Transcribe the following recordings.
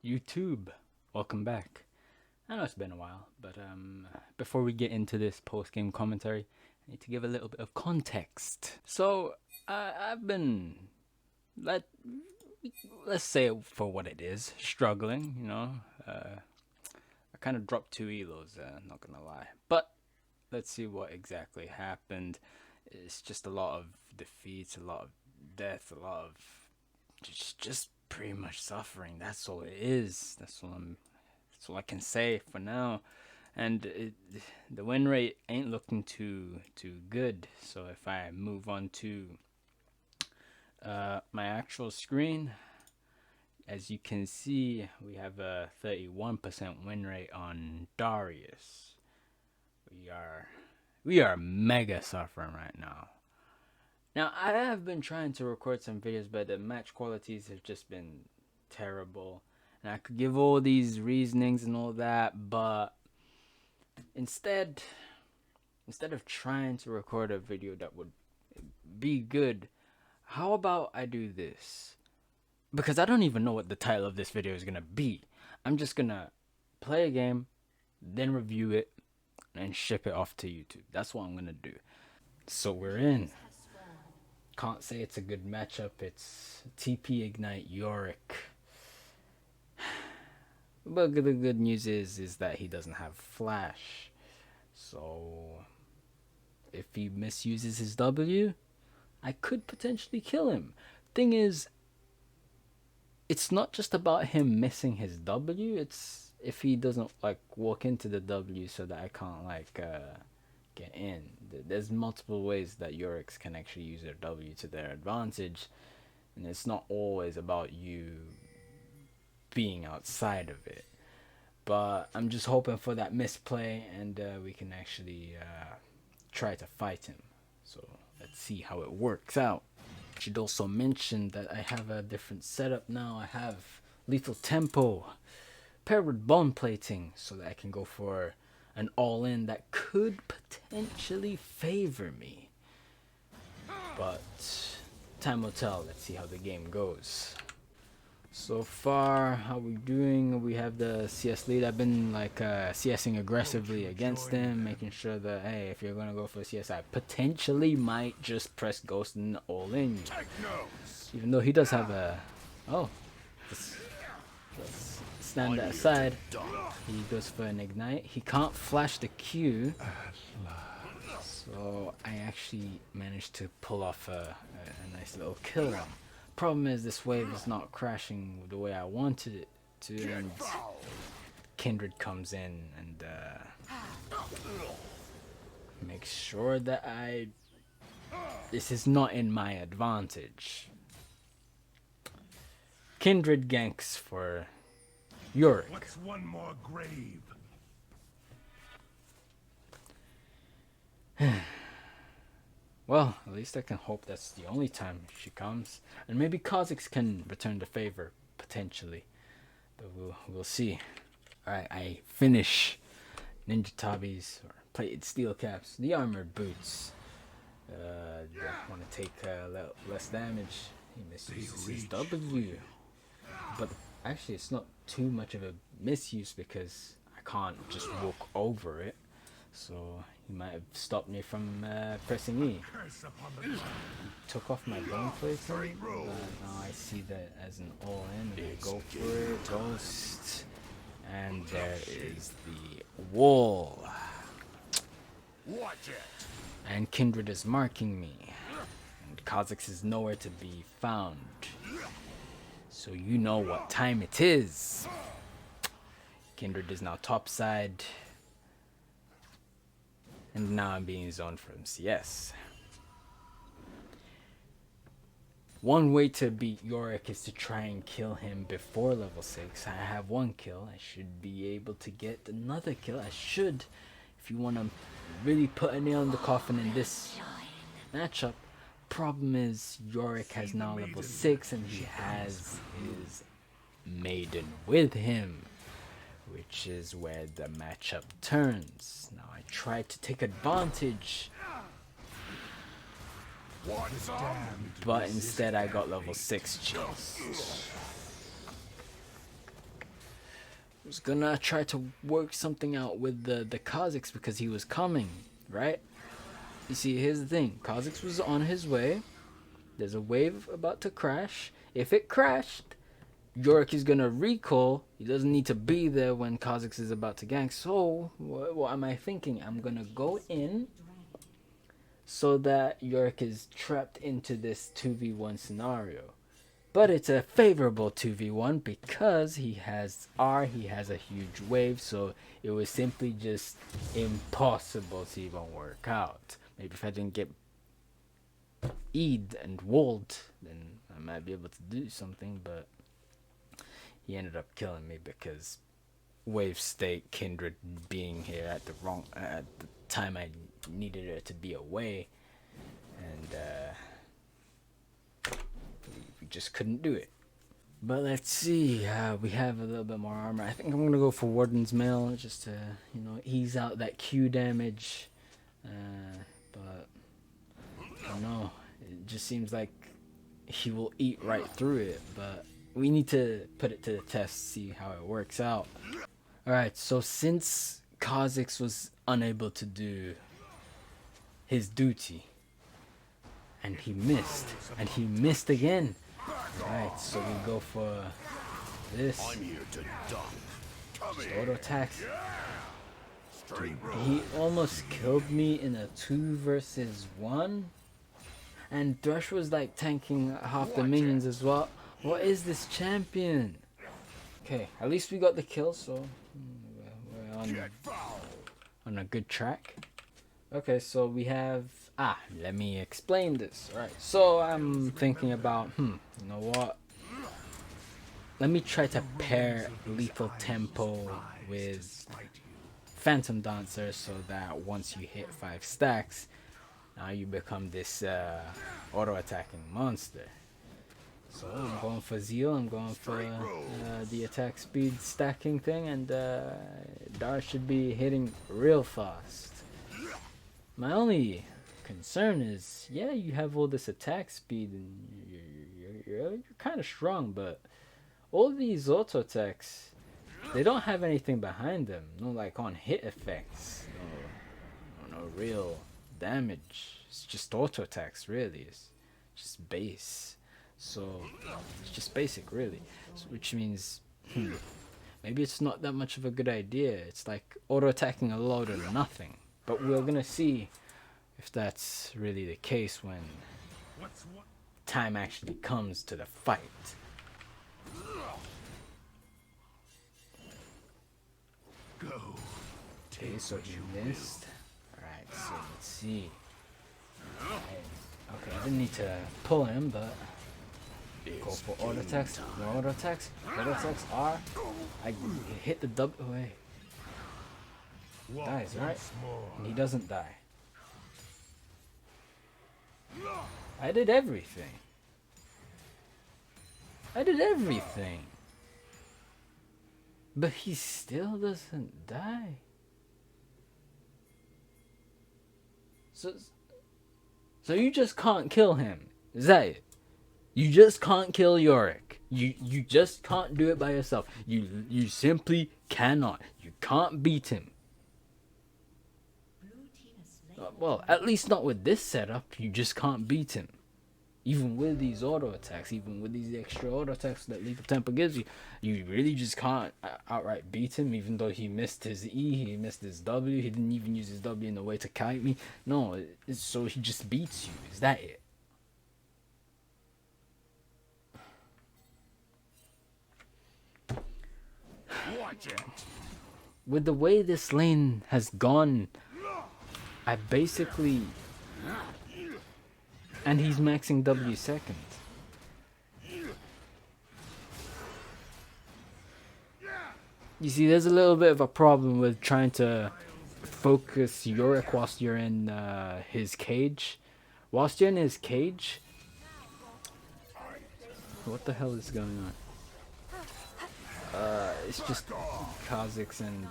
YouTube, welcome back. I know it's been a while, but before we get into this post-game commentary, I need to give a little bit of context. So I've been, let's say it for what it is, struggling. I kind of dropped 2 elos, not gonna lie. But let's see what exactly happened. It's just a lot of defeats, a lot of death, a lot of just pretty much suffering. That's all it is. That's all I can say for now. And the win rate ain't looking too good. So if I move on to my actual screen, as you can see, we have a 31% win rate on Darius. We are mega suffering right now. Now, I have been trying to record some videos, but the match qualities have just been terrible. And I could give all these reasonings and all that, but instead of trying to record a video that would be good, how about I do this? Because I don't even know what the title of this video is going to be. I'm just going to play a game, then review it, and ship it off to YouTube. That's what I'm going to do. So we're in. Can't say it's a good matchup. It's TP Ignite Yorick. But the good news is that he doesn't have Flash. So if he misuses his W, I could potentially kill him. Thing is, it's not just about him missing his W. It's if he doesn't walk into the W so that I can't get in. There's multiple ways that Yoriks can actually use their W to their advantage, and it's not always about you being outside of it. But I'm just hoping for that misplay, and we can actually try to fight him. So let's see how it works out. I should also mention that I have a different setup now. I have lethal tempo paired with bone plating, so that I can go for an all-in that could potentially favor me. But time will tell. Let's see how the game goes. So far, how we doing? We have the CS lead. I've been CSing aggressively against him, making sure that, hey, if you're gonna go for CS, I potentially might just press Ghost and all in. Even though he does have a, let's stand that aside. He goes for an ignite. He can't flash the Q, so I actually managed to pull off a nice little kill on. Problem is, this wave is not crashing the way I wanted it to, and Kindred comes in and makes sure that this is not in my advantage. Kindred ganks for Yorick. What's one more grave? Well, at least I can hope that's the only time she comes. And maybe Kha'Zix can return the favor, potentially. But we'll see. Alright, I finish Ninja Tabis, or plated steel caps, the armored boots. Want to take less damage. He misuses his W. But actually, it's not too much of a misuse because I can't just walk over it. So he might have stopped me from pressing E. Took off my bone plating, but now I see that as an all-in. We go for it, Ghost, and there is the wall. And Kindred is marking me, and Kha'Zix is nowhere to be found. So you know what time it is. Kindred is now topside. And now I'm being zoned from CS. One way to beat Yorick is to try and kill him before level 6. I have 1 kill. I should be able to get another kill. I should. If you want to really put a nail in the coffin in this matchup. Problem is, Yorick has now level 6 and he has his maiden with him, which is where the matchup turns. Now I tried to take advantage, but instead I got level 6 chills. was gonna try to work something out with the Kazakhs because he was coming, right? You see, here's the thing. Kazakhs was on his way. There's a wave about to crash. If it crashed, Yorick is gonna recall. He doesn't need to be there when Kazakhs is about to gank. So, what am I thinking? I'm gonna go in so that Yorick is trapped into this 2v1 scenario. But it's a favorable 2v1 because he has R, he has a huge wave, so it was simply just impossible to even work out. Maybe if I didn't get E'd and walled, then I might be able to do something, but he ended up killing me because wave state Kindred being here at the time I needed her to be away, and we just couldn't do it. But let's see, we have a little bit more armor. I think I'm gonna go for Warden's Mail just to, you know, ease out that Q damage. But I don't know, it just seems like he will eat right through it, but we need to put it to the test, see how it works out. Alright, so since Kazakhs was unable to do his duty, and he missed again. Alright, so we go for this. I'm here to dump. Just auto attacks. He almost killed me in a 2 versus 1. And Thresh was like tanking half the minions as well. What is this champion? Okay, at least we got the kill, so we're on a good track. Okay, so we have... let me explain this. Alright, so I'm thinking about, you know what? Let me try to pair Lethal Tempo with Phantom Dancer so that once you hit 5 stacks, now you become this auto-attacking monster. So I'm going for Zeal, I'm going for the attack speed stacking thing, and Dar should be hitting real fast. My only concern is, yeah, you have all this attack speed and you're kind of strong, but all these auto attacks, they don't have anything behind them. No like on hit effects, no real damage. It's just auto attacks, really. It's just base. So it's just basic, really. So, which means maybe it's not that much of a good idea. It's like auto attacking a load of nothing. But we're gonna see if that's really the case when time actually comes to the fight. Okay, so he missed. Alright, so let's see. Okay, I didn't need to pull him, but go for auto attacks. No auto attacks. Auto attacks are. I hit the double. Wait. Dies, right? And he doesn't die. I did everything. But he still doesn't die. So you just can't kill him. Is that it? You just can't kill Yorick. You just can't do it by yourself. You simply cannot. You can't beat him. Well, at least not with this setup. You just can't beat him. Even with these auto attacks, even with these extra auto attacks that Lethal Tempo gives you, you really just can't outright beat him. Even though he missed his E, he missed his W, he didn't even use his W in a way to kite me. No, so he just beats you. Is that it? Watch it. With the way this lane has gone, I basically... And he's maxing W second. You see, there's a little bit of a problem with trying to focus Yorick whilst you're in his cage. Whilst you're in his cage... What the hell is going on? It's just Kazakhs and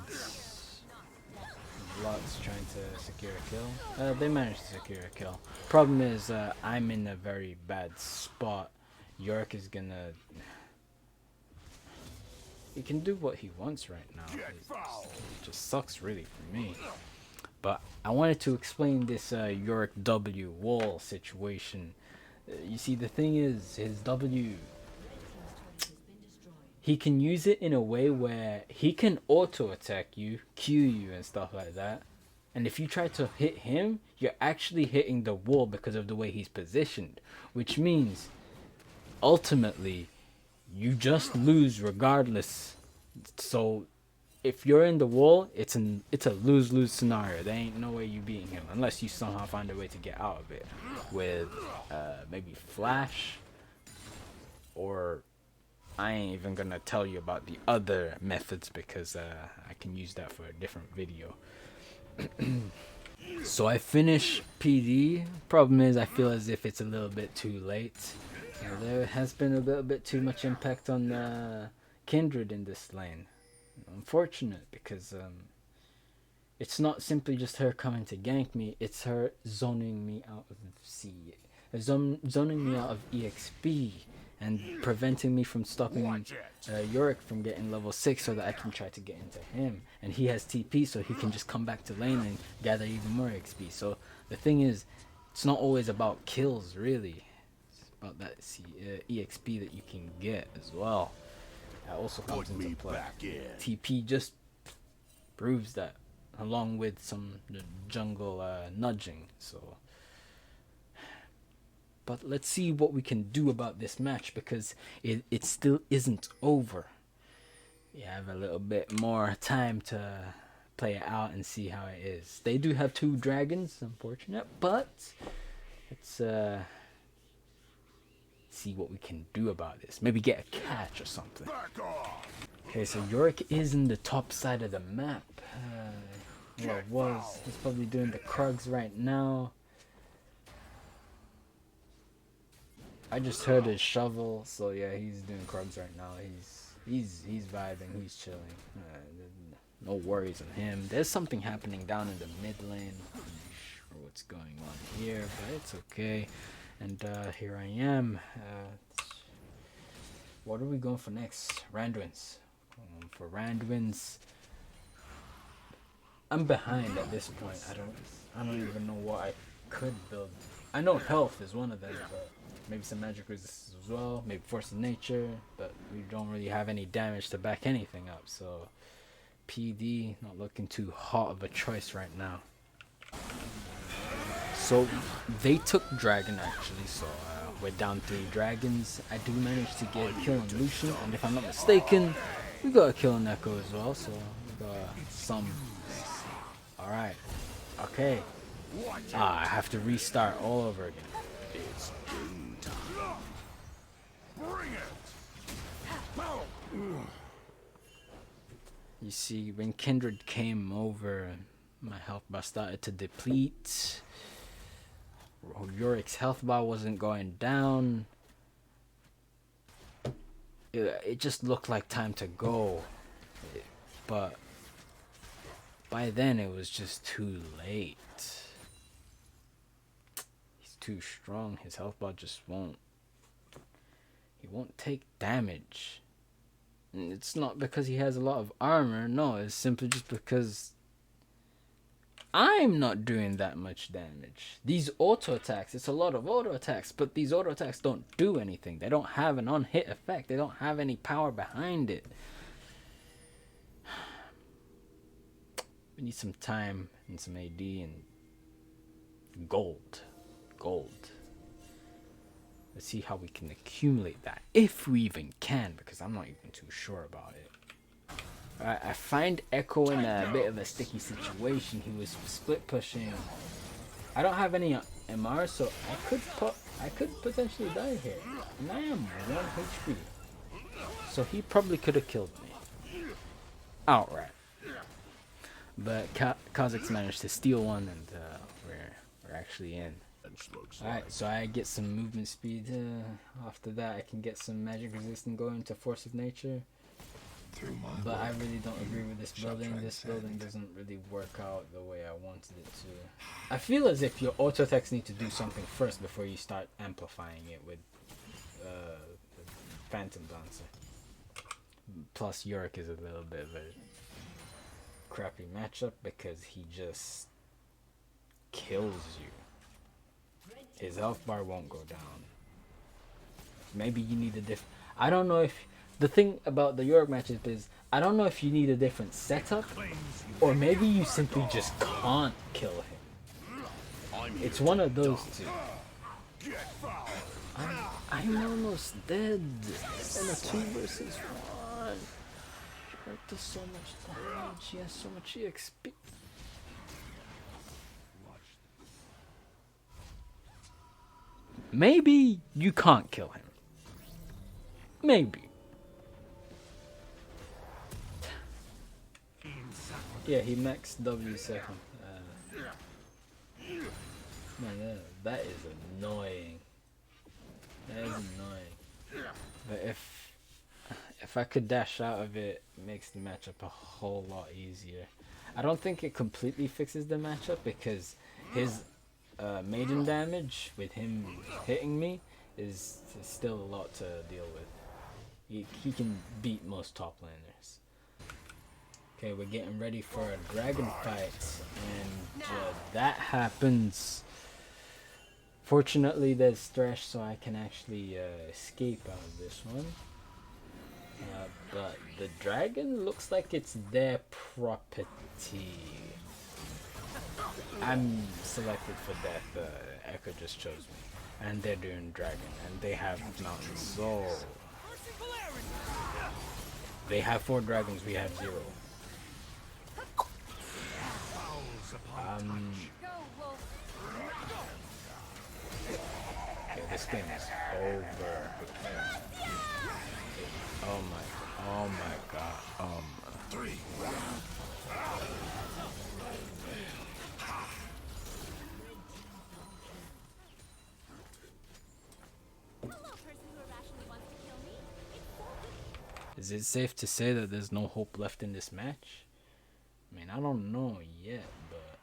Lux trying to secure a kill. They managed to secure a kill. Problem is, I'm in a very bad spot. Yorick is gonna he can do what he wants right now. It just sucks really for me. But I wanted to explain this Yorick W wall situation. You see, the thing is, his W, he can use it in a way where he can auto attack you, Q you, and stuff like that. And if you try to hit him, you're actually hitting the wall because of the way he's positioned. Which means, ultimately, you just lose regardless. So, if you're in the wall, it's a lose-lose scenario. There ain't no way you beating him unless you somehow find a way to get out of it with maybe flash, or I ain't even gonna tell you about the other methods because I can use that for a different video. So I finish PD. Problem is, I feel as if it's a little bit too late. There has been a little bit too much impact on Kindred in this lane. Unfortunate, because it's not simply just her coming to gank me, it's her zoning me out of zoning me out of EXP and preventing me from stopping Yorick from getting level 6 so that I can try to get into him. And he has TP, so he can just come back to lane and gather even more XP. So the thing is, it's not always about kills, really. It's about that EXP that you can get as well. That also comes into play. TP just proves that, along with some jungle nudging. So, but let's see what we can do about this match, because it still isn't over. You have a little bit more time to play it out and see how it is. They do have 2 dragons, unfortunate, but let's see what we can do about this. Maybe get a catch or something. Okay, so Yorick is in the top side of the map. Well, was. He's probably doing the Krugs right now. I just heard his shovel, so yeah, he's doing Krugs right now. He's vibing, he's chilling. No worries on him. There's something happening down in the mid lane. I'm not sure what's going on here, but it's okay. And here I am. What are we going for next? Randuin's. For Randuin's, I'm behind at this point. I don't even know what I could build. I know health is one of them, but maybe some magic resistance as well. Maybe force of nature, but we don't really have any damage to back anything up. So PD not looking too hot of a choice right now. So they took dragon actually, so we're down 3 dragons. I do manage to get a kill on Lucian, and if I'm not mistaken, we got a kill on Echo as well, so we got some. Alright, okay. I have to restart all over again. It's game time. Bring it. You see, when Kindred came over, my health bar started to deplete. Yorick's health bar wasn't going down. It just looked like time to go. But by then it was just too late. He's too strong. His health bar just won't. He won't take damage. And it's not because he has a lot of armor. No, it's simply just because I'm not doing that much damage. These auto attacks, it's a lot of auto attacks, but these auto attacks don't do anything. They don't have an on-hit effect. They don't have any power behind it. We need some time and some AD and gold. Let's see how we can accumulate that, if we even can, because I'm not even too sure about it. Alright, I find Echo in a bit of a sticky situation. He was split pushing. I don't have any MR, so I could potentially die here. And I am 1 HP. So he probably could have killed me outright. But Kazakh's managed to steal one, and we're actually in. Alright, so I get some movement speed. After that, I can get some magic resistance going to force of nature. But I really don't agree with this building. This building doesn't really work out the way I wanted it to. I feel as if your auto attacks need to do something first before you start amplifying it with Phantom Dancer. Plus, Yorick is a little bit of a crappy matchup because he just kills you. His health bar won't go down. Maybe you need a different. I don't know if the thing about the Yorick matchup is I don't know if you need a different setup or maybe you simply just can't kill him. It's one of those two. I'm almost dead in a 2 versus 1. Yorick does so much damage. He has so much EXP. Maybe you can't kill him. Maybe. Yeah, he maxed W second. Man, that is annoying. That is annoying. But if I could dash out of it, it makes the matchup a whole lot easier. I don't think it completely fixes the matchup because his maiden damage with him hitting me is still a lot to deal with. He can beat most top laners. Okay, we're getting ready for a dragon fight, and that happens. Fortunately, there's Thresh, so I can actually escape out of this one. But the dragon looks like it's their property. I'm selected for death. Echo just chose me, and they're doing dragon, and they have mountains. So they have 4 dragons. We have 0. Okay, this game is over. Oh my god. 3. Is it safe to say that there's no hope left in this match? I mean, I don't know yet, but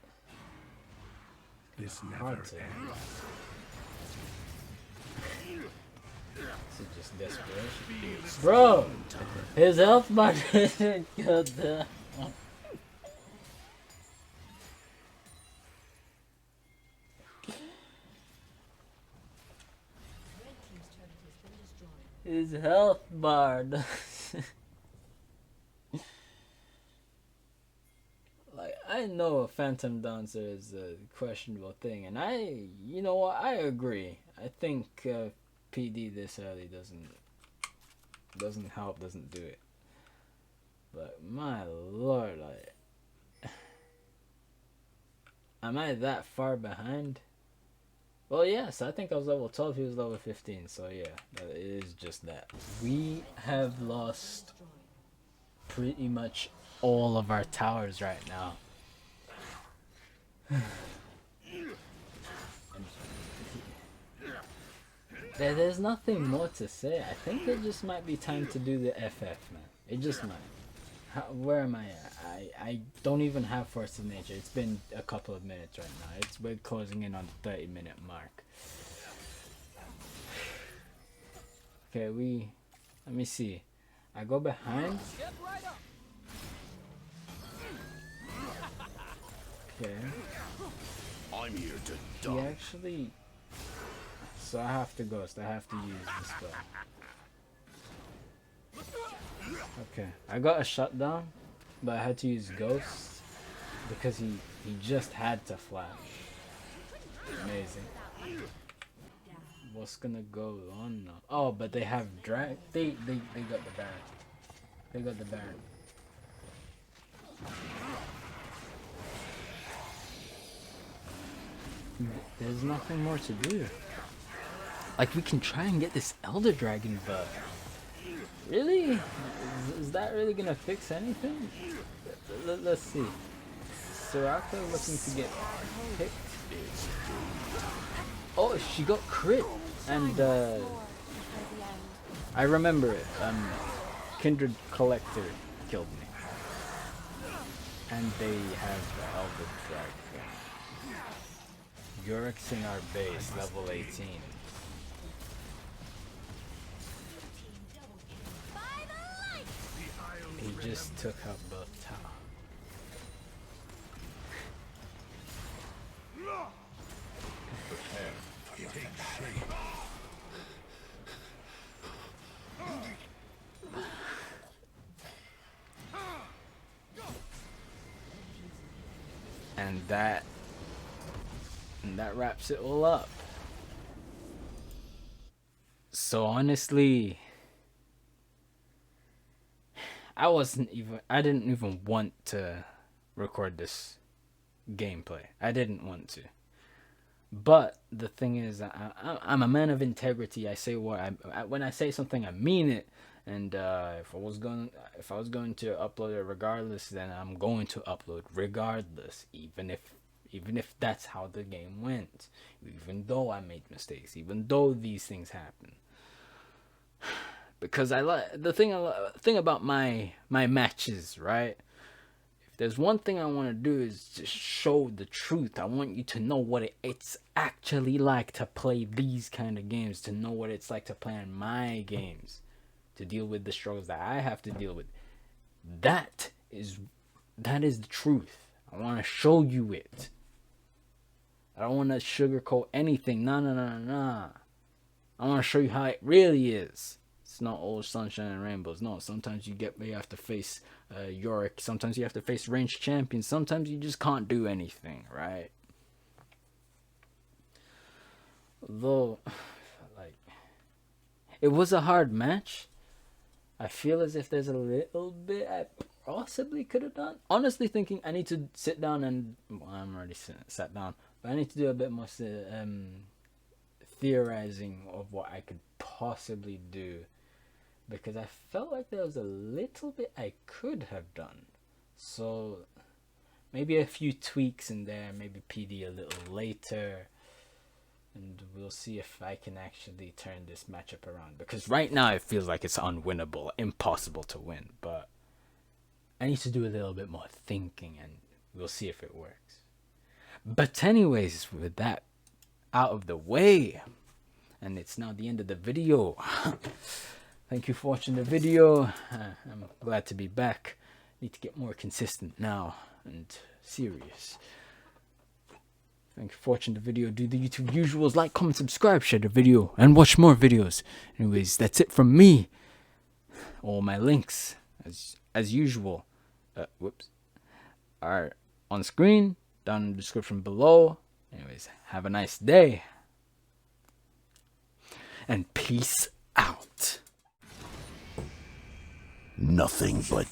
This never hard ends. to. This is just desperation. Bro! His health bar didn't go down. His health bar. Like, I know a phantom dancer is a questionable thing, and you know what, I agree. I think PD this early doesn't help, doesn't do it. But my lord, like, am I that far behind? Well, yes, I think I was level 12, he was level 15, so yeah, it is just that. We have lost pretty much all of our towers right now. There's nothing more to say. I think it just might be time to do the FF, man. It just might. Where am I at? I don't even have Force of Nature. It's been a couple of minutes right now. We're closing in on the 30-minute mark. Okay, let me see. I go behind. Okay. I'm here to He die. actually. So I have to ghost. I have to use the spell. Okay, I got a shutdown, but I had to use ghost because he just had to flash. Amazing. What's gonna go on now? Oh, but they have drag. They got the Baron. They got the Baron. There's nothing more to do. Like, we can try and get this Elder Dragon, but really? Is that really gonna fix anything? Let's see. Soraka looking to get picked. Oh, she got crit, and I remember it. Kindred Collector killed me, and they have the Elder Dragon. Yorick's in our base, level 18. just took out both towers. And that wraps it all up. So honestly, I didn't even want to record this gameplay. I didn't want to. But the thing is, I'm a man of integrity. I say what when I say something, I mean it. And if I was going to upload it regardless, then I'm going to upload regardless, even if that's how the game went. Even though I made mistakes, even though these things happen. Because the thing about my matches, right? If there's one thing I want to do is just show the truth. I want you to know what it's actually like to play these kind of games, to know what it's like to play in my games, to deal with the struggles that I have to deal with. That is the truth. I want to show you it. I don't want to sugarcoat anything. Nah. I want to show you how it really is. It's not all sunshine and rainbows. No, sometimes you have to face Yorick. Sometimes you have to face ranged champions. Sometimes you just can't do anything, right? Though, like, it was a hard match. I feel as if there's a little bit I possibly could have done. Honestly thinking I need to sit down and... Well, I'm already sat down. But I need to do a bit more theorizing of what I could possibly do. Because I felt like there was a little bit I could have done. So maybe a few tweaks in there, maybe PD a little later. And we'll see if I can actually turn this matchup around. Because right now it feels like it's unwinnable, impossible to win. But I need to do a little bit more thinking and we'll see if it works. But anyways, with that out of the way, and it's now the end of the video. Thank you for watching the video. I'm glad to be back. Need to get more consistent now and serious. Thank you for watching the video. Do the YouTube usuals: like, comment, subscribe, share the video, and watch more videos. Anyways, that's it from me. All my links, as usual, are on screen, down in the description below. Anyways, have a nice day. And peace out. Nothing but